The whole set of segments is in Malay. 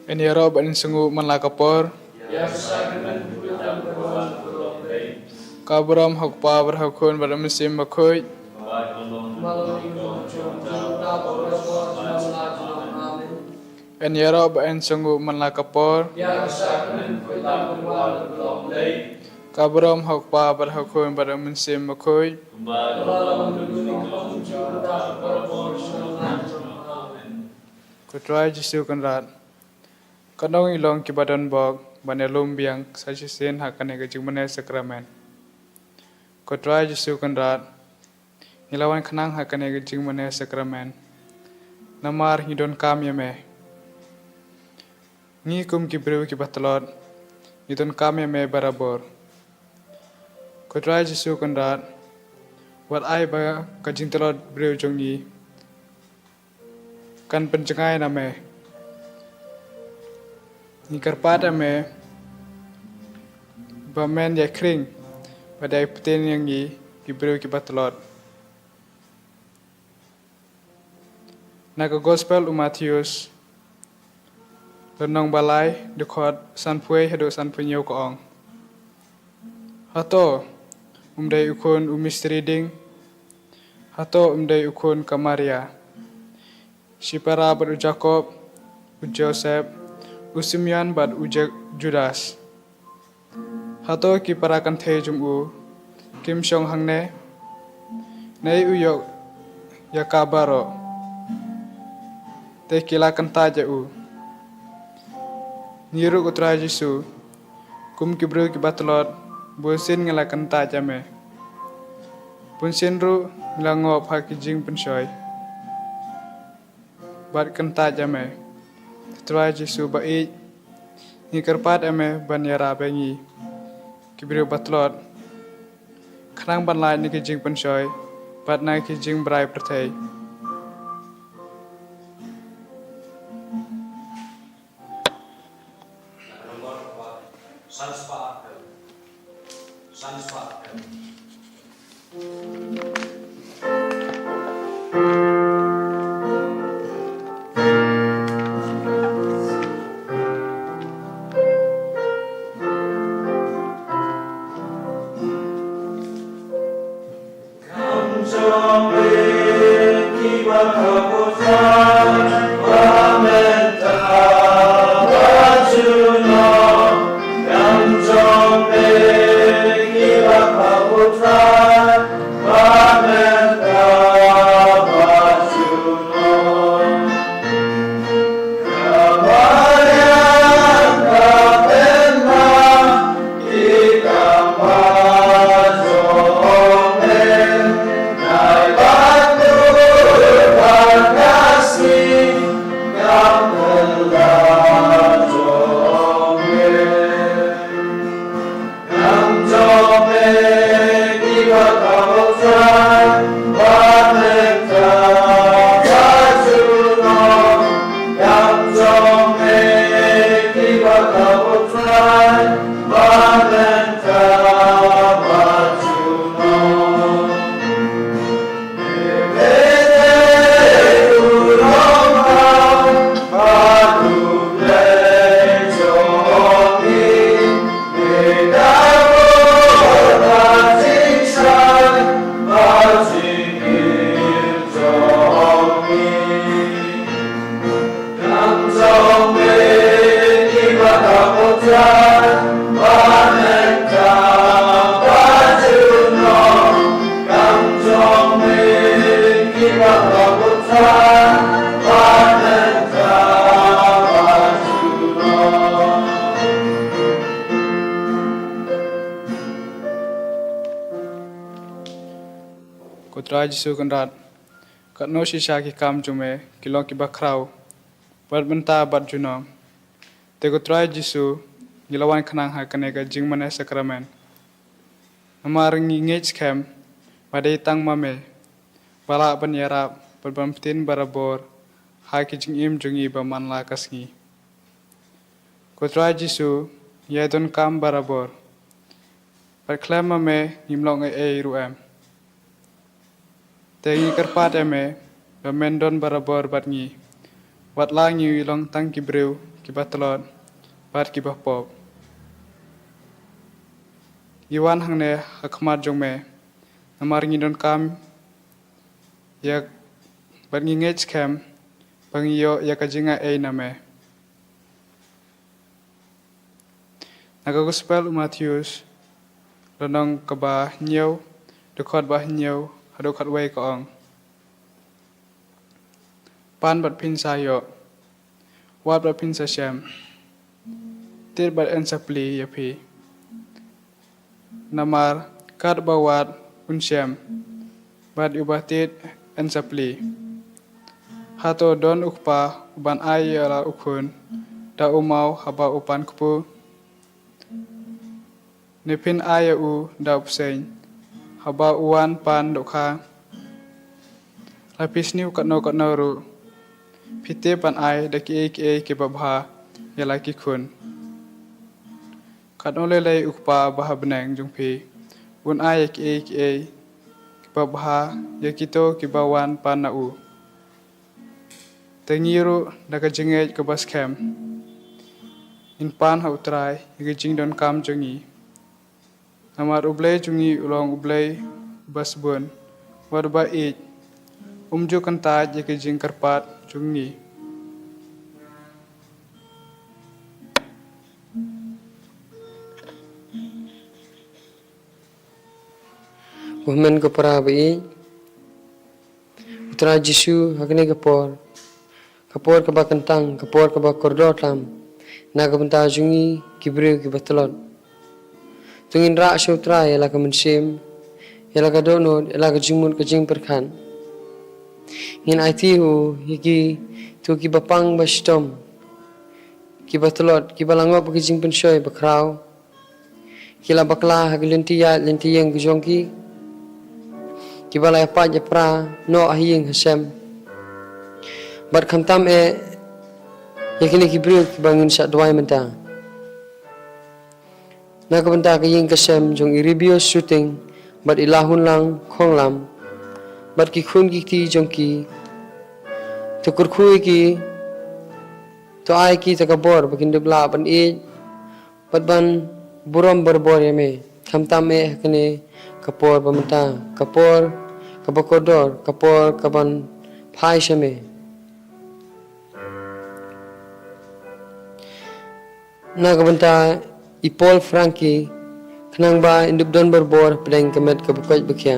Ini rob in sungu man la kapor. Kabram hok power hakun bar musim makoi. Ini rob in sungu man la kapor. Kabram hok power hakun bar musim makoi. Kutrai Jesu kanrat. Kanong ilong kibadan bog banelum biang sajisen hakane ke jumane sakramen. Kutrai Jesu kanrat. Ilawan kanang hakane ke jumane sakramen. Namar hidon kam yame. Ngi kum kibreu kibatalot. Hidon kam yame barabor. Kutrai Jesu kanrat. Wat ai ba kajing telot breu jongi. Kan pencengai name. Ni karpat ame bamen ya kring pada ipten yang gibreu kibatlot. Naga gospel Matius lenong balai dekot sanpui hado sanpui nyau koong. Hato umdai ukun umistri ding. Hato umdai ukun kamaria. Sipara ber Jacob, Joseph, Simeon bad Judas. Hato ki parakan the jum'u Kim Song hangne nei uyok yakabaro te kila kanta jau niru utra Jesu kum kibru ki batlot busin ngala kanta jame punsin ru nglango phakijing punsoy bad kanta jame Tuai Jesu baik ni kerpat ame banyara bengi kibru batlot khanang banlai ni kijing pensoy bat nai kijing brai perthai Kutrai Jesu kanrat kat no sisa ki kam jume kilong ki bakrau bad benta bad junong te kutrai Jesu gilawan khanang ha kanega jingmane sakramen amar ngingej kem padai tang mame bala ban yarap berbamtin barabor ha ki jingim jungi baman la kasngi kutrai Jesu yadon kam barabor par klem mame nimlong e ruam Tengi kerpat eme, bamendon barabor batngi. Wat langi wilong tang kibreu, kiba telot bat kiba pop Iwan hangne hakmat jongme namar ngidon kam yak bat ngingej kem bangiyo yakajinga name naga gospel Matthews lonong kaba nyew dekot bah nyew hadokat wei koong pan bat pin sayo wat bat pin sa syam tir bat en sapli yapi namar kat bawat unsyam bat ubatit en sapli hato don ukpa uban ay ala ukun da umau haba upan kupu nipin aya u da upseng haba uan pan dokha lapis niu katno ru pite pan ay da ki ke babha yala ki kun katno lelai ukpa baha beneng jungpi un ay ki babha yakito ki bawan pan na u tengiru daga jengej ke bas kem in pan ha utrai yagi jing don kam jongi namar ublay jungi ulong ublay bas bun wadba umju kantaj yagi jing karpat jungi Women ko para bai utra jisu hakne kapor ka ba kentang kapor ka ba kordor tam na ka benta jungi kibre ki batlot tungin ra sutra yala ka mensim yala ka dono yala ka jingmun ka jing perkhan ngin IT hu hiki tu ki bapang bastom ki batlot ki balangop ki jing pensoi bakrau kila bakla haglenti ya lenti yang gujongki kibala ya pa pra no ahing hasem bar khamtam yakini kibriu kibangin sa dwai menta nakabanta kaying kasem jong iribio shooting bar ilahun lang khonglam bar ki khun ki ti jong ki to kurkhui ki to ai ki takabor bakin debla ban bat ban buram berbor yame khamtam hakene kapor pamenta kapor kabakodor kapor kaban phai shame nagabanta ipol franki khnang ba indup don berbor pedang kemet kabukaj bakhya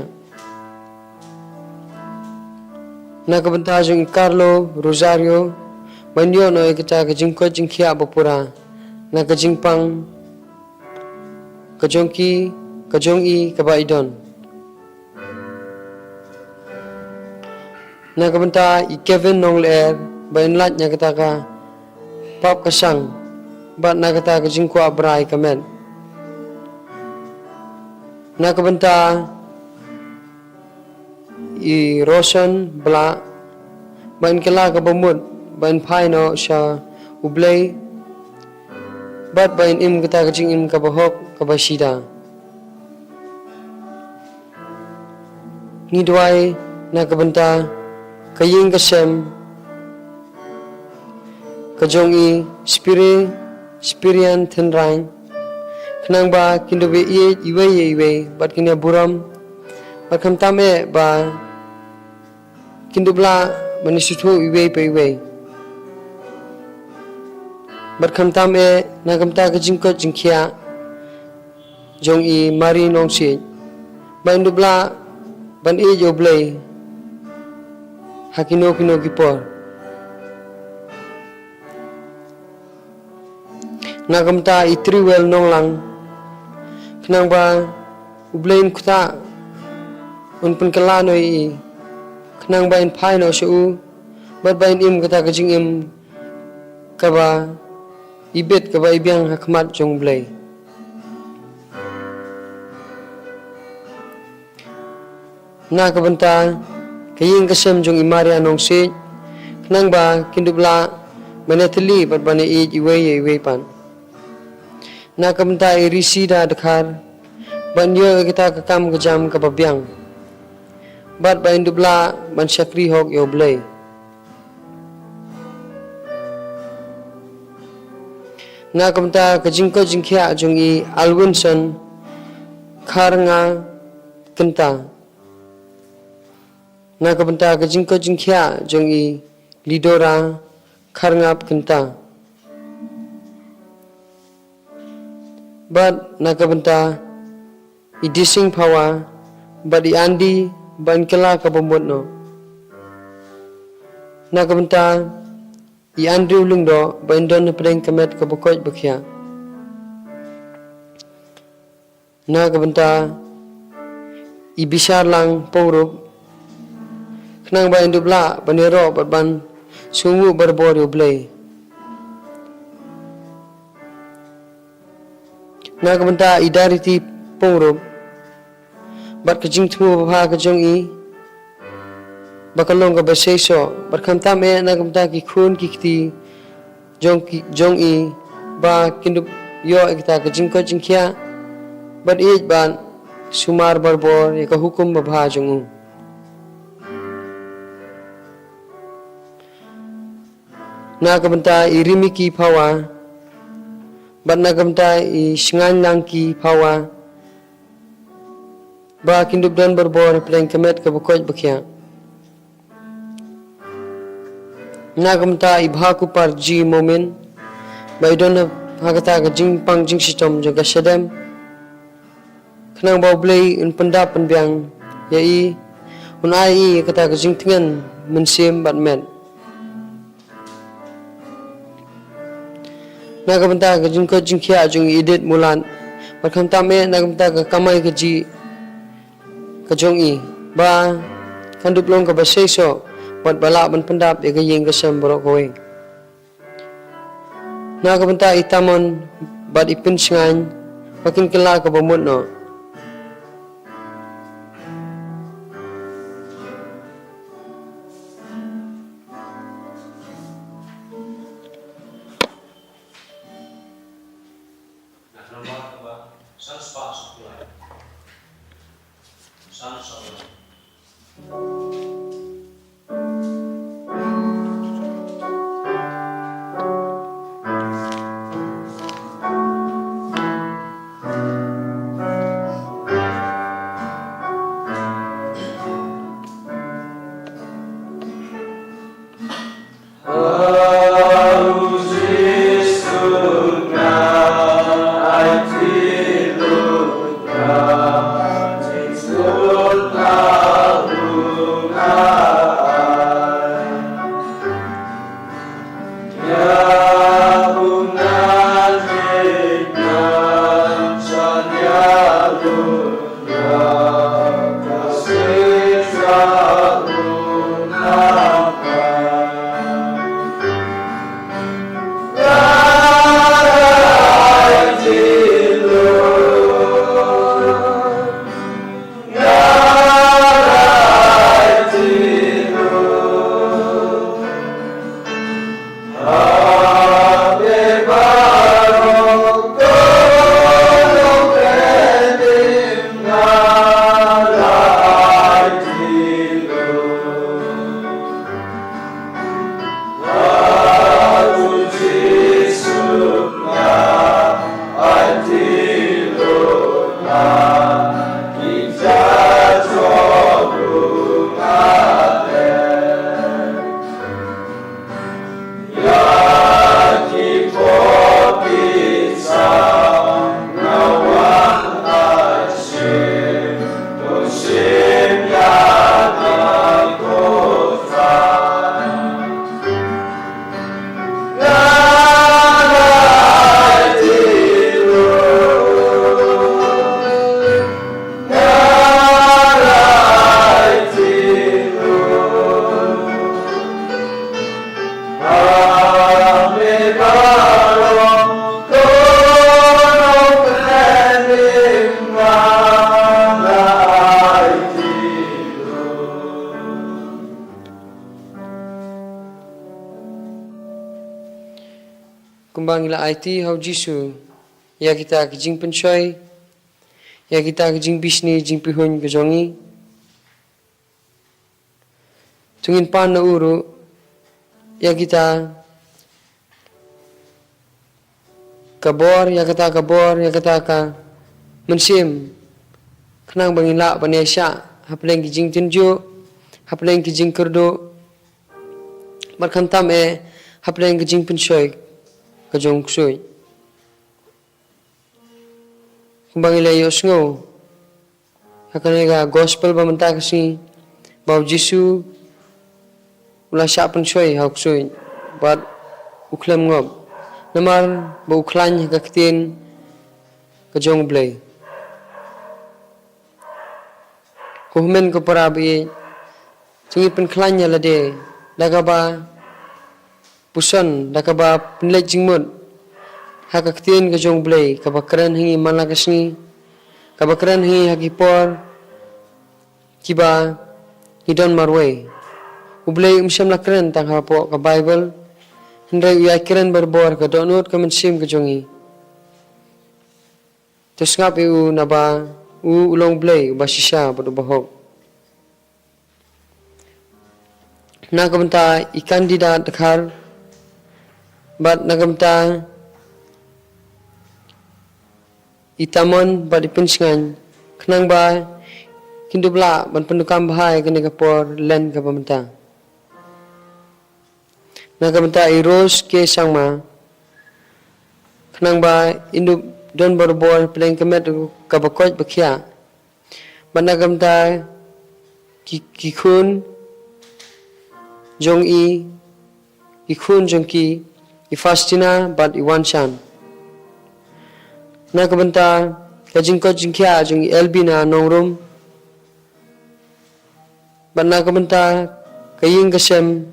nagabanta jung Carlo Rosario banyo no ekata kajingko jingkhya bapura nagajingpang kajongki kajongi kabaidon nakabenta Kevin nongler bain lat nya kata ka pap kasang bat nakata ka jingko abrai kamen nakabenta I Roshan bla bain kala ka bamut bain phai no sha ublay bat bain im kata ka jing im ka bahok ka basida ngidwai nakabenta kaying kasem kajongi spirian tenrang khnang ba kindobe iwe bat kinya buram bat khamtame ba kindubla manisutu iwe bat khamtame nagamta kajingko jingkhia jongi mari nongsi ba indubla ban joblay hakino kino gipor nagamta itri well nonglang khnang ba ublain kuta unpun kalano khnang ba in phai no shu bat ba in im kata kajing im kaba ibet kaba ibyang hakmat jong blay nakabenta kaying kasem jong imaria nong si khnang ba kindubla manethli bat bane iwe pan nakabenta irisida dakhar banyo kita kakam kejam kababyang bat ba indubla ban syakri hok yoblay nga kamta ka jingko jingkhya jungi Alwinson khar nga kenta nga kamta ka jingko jingkhya jungi Lidora khar nga kenta but nga kamta i dising pawa but i andi ban kala ka bombotno nga kamta i Andrew lungdo ba indon na pedeng kamet ka bukoj bakhya na kabanta i bisar lang pawrup khnang ba indubla banero ban sungu barbor yublay na kabanta i dariti pawrup bat kajing thumu bha ka jong i bakalong ka baseso barkamta me na kamta ki khun ki kti jong i ba kindup yo ekta ka jingko jingkhya but ej ban sumar barbor ya ka hukum ba bha jong na kamta i rimi ki phawa but na kamta i singan lang ki phawa ba kindup dan barbor pleng kamet ka bakoj bakhya nagamta ibha ku par ji momen baidon hagata ga jing pang jing sitom jaga sedem khnang bau blei un panda panbyang ya i un ai kata ga jing tingen mensim bat met nagamta ga jing ko jing khya jung idit mulan barkamta me nagamta ga kamai ga ji ka jong i ba kandup long ka baseso wat bala ban pendap ya gayeng ka sembro kowe na ka banta itamon bad ipin singan makin kala ka bamut no kumbang ila IT hau Jisu ya kita ke jing pensoy ya kita ke jing bisni jing pihun ke jongi tungin pan na uru ya kita kabor ya kata ka mensim kenang bangila panesya hapleng ki jing tinju hapleng ki jing kerdo barkantam hapleng ki jing pinshoy ka jong ksoi kumbangila yosngo hakanega gospel bamanta kasi bau jisu ula sya pinshoy hau ksoi bat uklam ngob namar bau klan ka ktin ka jong blay kuhmen ko parabi tungi pen klan ya lade dagaba pusan dagaba penlej jingmut hakaktin ka jong blay kabakran hingi malakasni kabakran hingi hakipor kiba hidon marway ublay umsyam lakren tang hapo ka bible hindray uyakren berbor ka donut ka mensim ka jongi terus ngap u naba u ulong blay basisya pada bahok nagamta ikan dida dekhar bat nagamta itamon bat ipensngan kenang ba kindubla ban pendukam bahai kene kapor len ka pamenta nagamta iros ke sangma kenang ba indub don berbor peleng kemet ka bakoj bakhia banagamta kikun jong ikun jong ki ifastina bat iwanshan nakabanta kajingko jingkya jong elbina nongrum banakabanta kaying kasem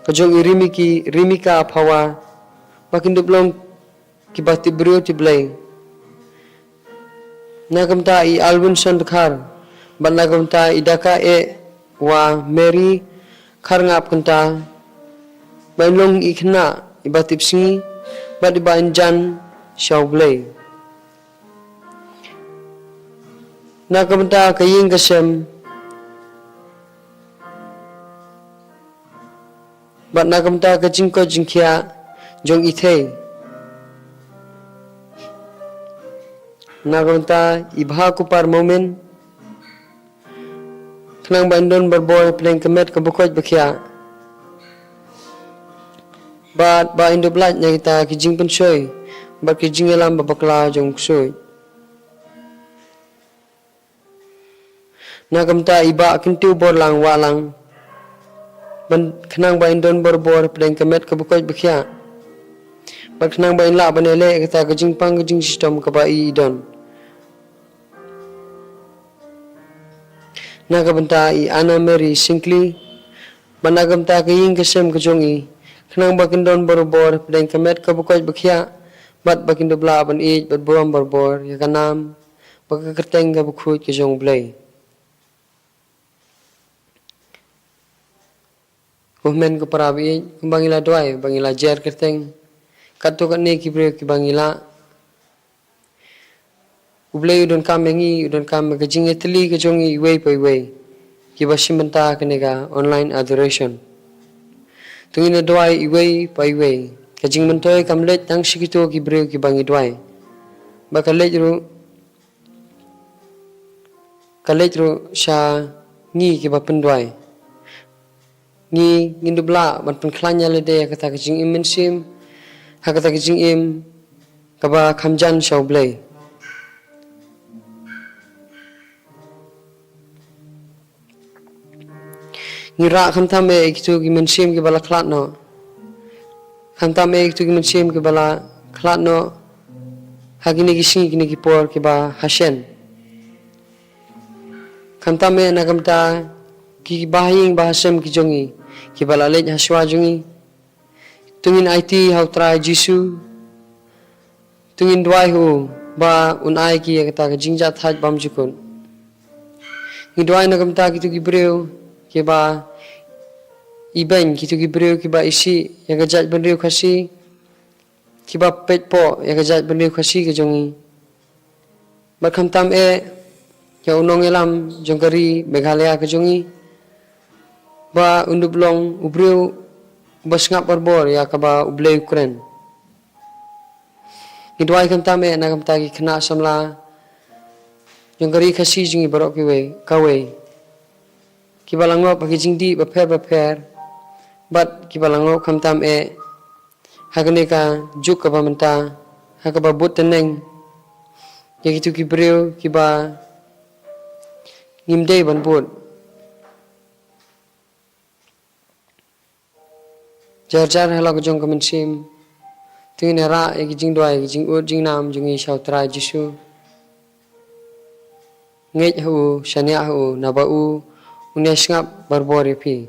kajong rimika phawa bakindublong kibati brio tiblay nagamta I albun sandakhar banagamta idaka wa mary kharngap kanta bailong ikhna ibatip singi bat ibanjan shawblay nagamta kaying kasem bat nagamta kajingko jingkya jong ithei nagamta ibha kupar momen kenang bandon berboy peleng kemet kebukoj bakhia bat ba indo blat nya kita kijing pensoi bat kijing elam babakla jong ksoi nagamta iba kintu borlang walang ban kenang ba indon berbor peleng kemet kebukoj bakhia bat kenang ba inla banele kita kijing pang kijing sistem ka ba idon nagamta I Anna Mary Sinclair banagamta kaying kasem kajongi kenang bakindon borobor pedeng kemet kabukoj bakhia bat bakindo bla ban bat boram borbor ya kanam bakakerteng ka bukhuj kajong blay kuhmen ko parabi kumbangila doy bangila jer kerteng kato kanne kibre kibangila ublay udon kamengi udon kam kajing etli kajongi way pay way kibasimbanta kanega online adoration tungina doy iway pay way kajing mentoy kamlet tang sikito kibre kibangi doy bakalet ro sha ngi kibapendoy ngi ngindubla ban penklanya lede kata kajing imensim hakata kajing im kaba khamjan shawblay ngira khamtame iktu gi mensim gi bala klatno khamtame iktu gi mensim gi bala klatno hagini gi singi gini gi por ki ba hashen khamtame nagamta ki bahing bahasem ki jongi ki bala lej haswa jongi tungin IT hau try jisu tungin dwai hu ba unai ki kata jingja thaj bam jukun ni dwai nagamta ki tu gi breu ki ba iban kitu ki breu ki ba isi yang gajat benriu khasi ki ba pet po yang gajat benriu khasi ke jongi bakham tam ya unong elam jongkari Meghalaya ke jongi ba undublong ubreu basngap barbor ya ka ba ublei Ukraine Ngidwai kam tam na kam ta ki khna samla yung kari khasi jungi barok kawe ki balangop ki jingdi ba pher bat ki balangop kam tam hakane ka juk ka pamenta hakaba but teneng ya gitu ki breu ki ba ngimdei ban but jar halak jong ka mensim tingin ra ki jing dwai ki jing ut jing nam jungi shautra jisu ngej hu shania hu nabau unyashngap barbore pi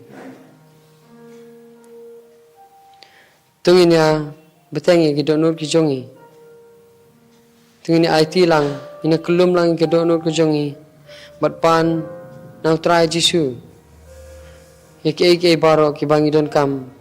tungin ya betengi ki donur ki jongi tungin IT lang ina kelum lang ki donur ki jongi bat pan nau trai jisu ya ke baro ki bangi don kam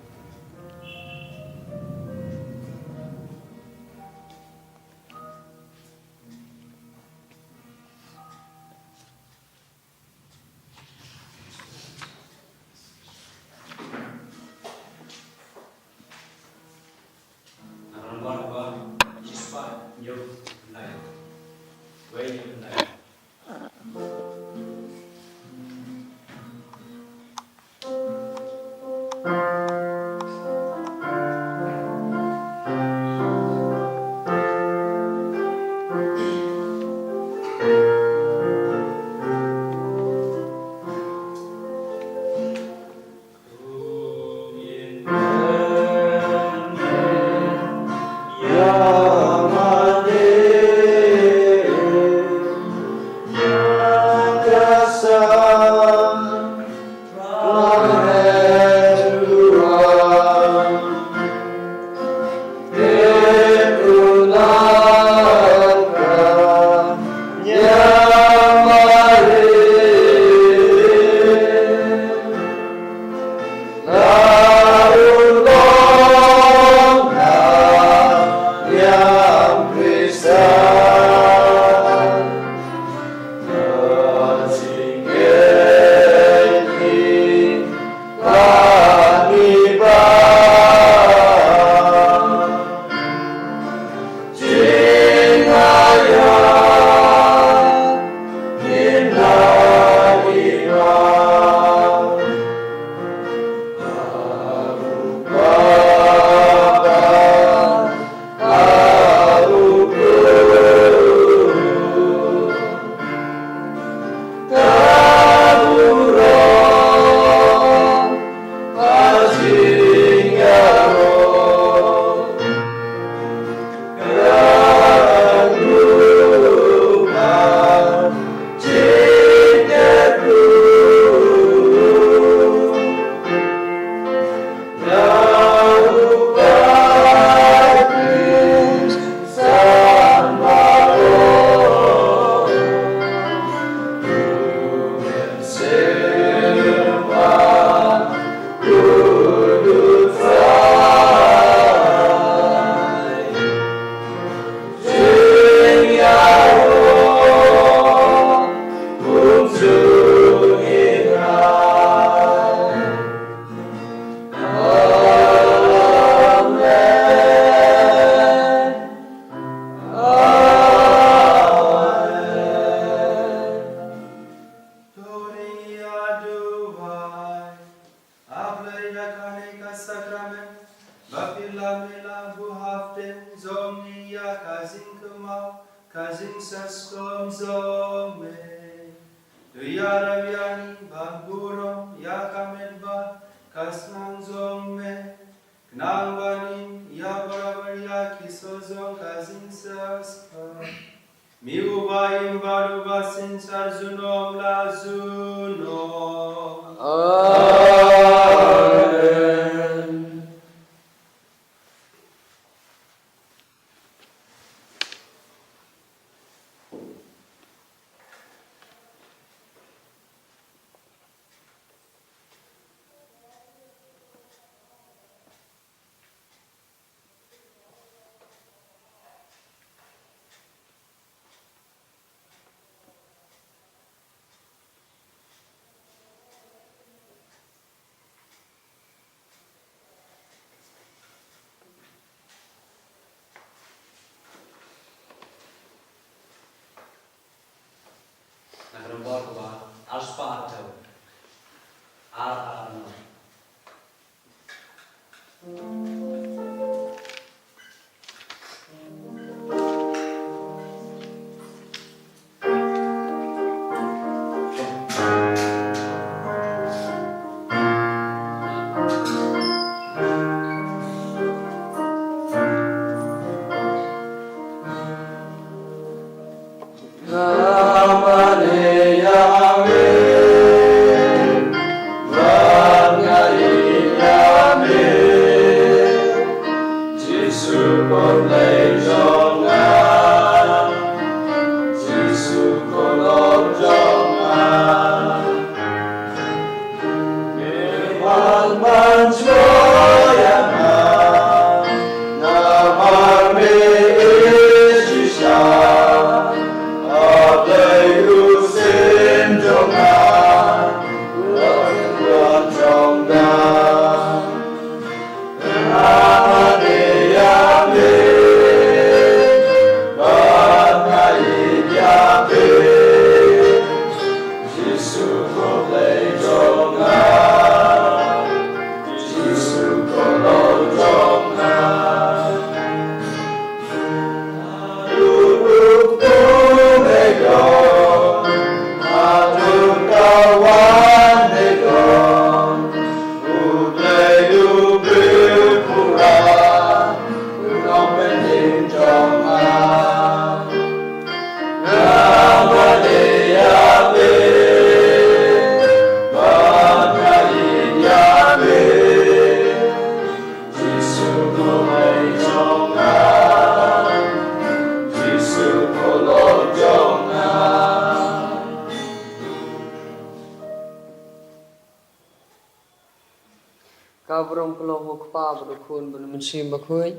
Kabrom kelong hokpa berukun bermensim bakui.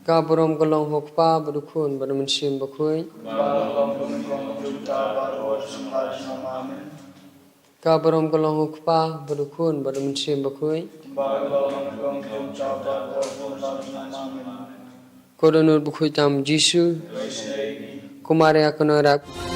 Kabrom kelong hokpa berukun bermensim bakui. Kabrom kelong hokpa berukun bermensim bakui. Kodonur bakui tam Jisu. Kumare akonorak.